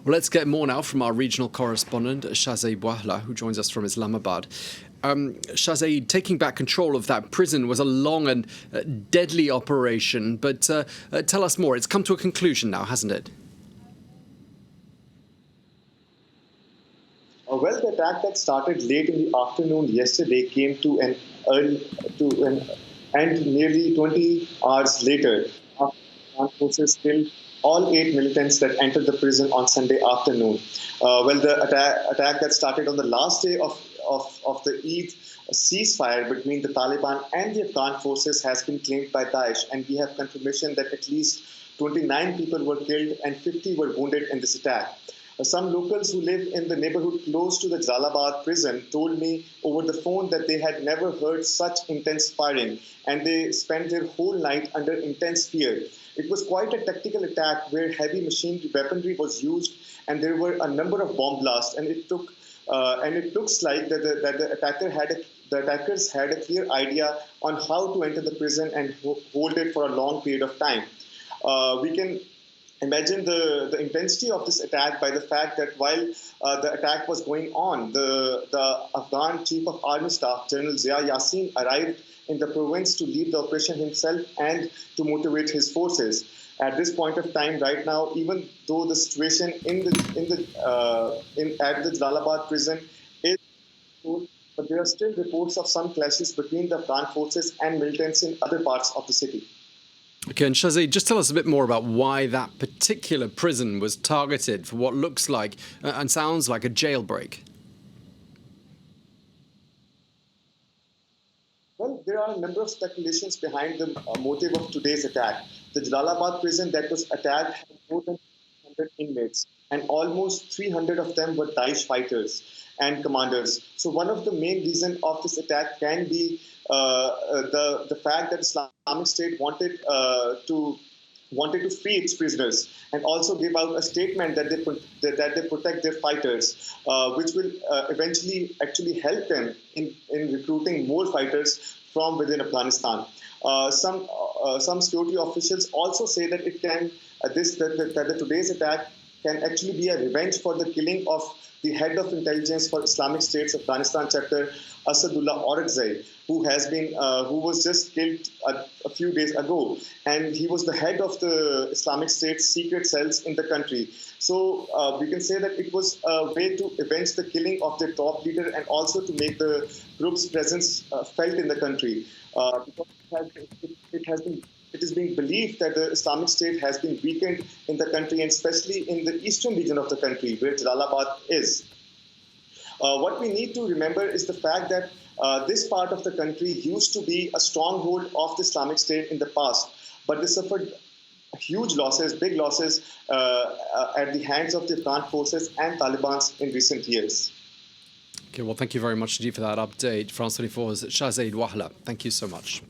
Well, let's get more now from our regional correspondent, Shahzaid Wahla, who joins us from Islamabad. Shahzaid, taking back control of that prison was a long and deadly operation, but tell us more. It's come to a conclusion now, hasn't it? Well, the attack that started late in the afternoon yesterday came to an end nearly 20 hours later. After the armed forces killed all 8 militants that entered the prison on Sunday afternoon. The attack that started on the last day of the Eid ceasefire between the Taliban and the Afghan forces has been claimed by Daesh, and we have confirmation that at least 29 people were killed and 50 were wounded in this attack. Some locals who live in the neighborhood close to the Jalalabad prison told me over the phone that they had never heard such intense firing, and they spent their whole night under intense fear. It was quite a tactical attack where heavy machine weaponry was used, and there were a number of bomb blasts, and it looks like that the attackers had a clear idea on how to enter the prison and hold it for a long period of time. We can imagine the intensity of this attack by the fact that while the attack was going on, the Afghan Chief of Army Staff, General Zia Yassin, arrived in the province to lead the operation himself and to motivate his forces. At this point of time, right now, even though the situation at the Jalalabad prison is good, but there are still reports of some clashes between the Afghan forces and militants in other parts of the city. Okay, and Shahzaid, just tell us a bit more about why that particular prison was targeted for what looks like and sounds like a jailbreak. Well, there are a number of speculations behind the motive of today's attack. The Jalalabad prison that was attacked had more than 100 inmates, and almost 300 of them were Daesh fighters and commanders. So one of the main reasons of this attack can be the fact that Islamic State wanted to free its prisoners and also give out a statement that they protect their fighters, which will eventually actually help them in recruiting more fighters from within Afghanistan. Some security officials also say that today's attack can actually be a revenge for the killing of the head of intelligence for Islamic State's Afghanistan chapter, Asadullah Orakzai, who was just killed a few days ago, and he was the head of the Islamic State's secret cells in the country. So we can say that it was a way to avenge the killing of their top leader and also to make the group's presence felt in the country. Because it is being believed that the Islamic State has been weakened in the country, and especially in the eastern region of the country, where Jalalabad is. What we need to remember is the fact that this part of the country used to be a stronghold of the Islamic State in the past, but they suffered huge losses, big losses at the hands of the Afghan forces and Taliban in recent years. Okay, well, thank you very much indeed for that update. France 24's Shahzaid Wahla. Thank you so much.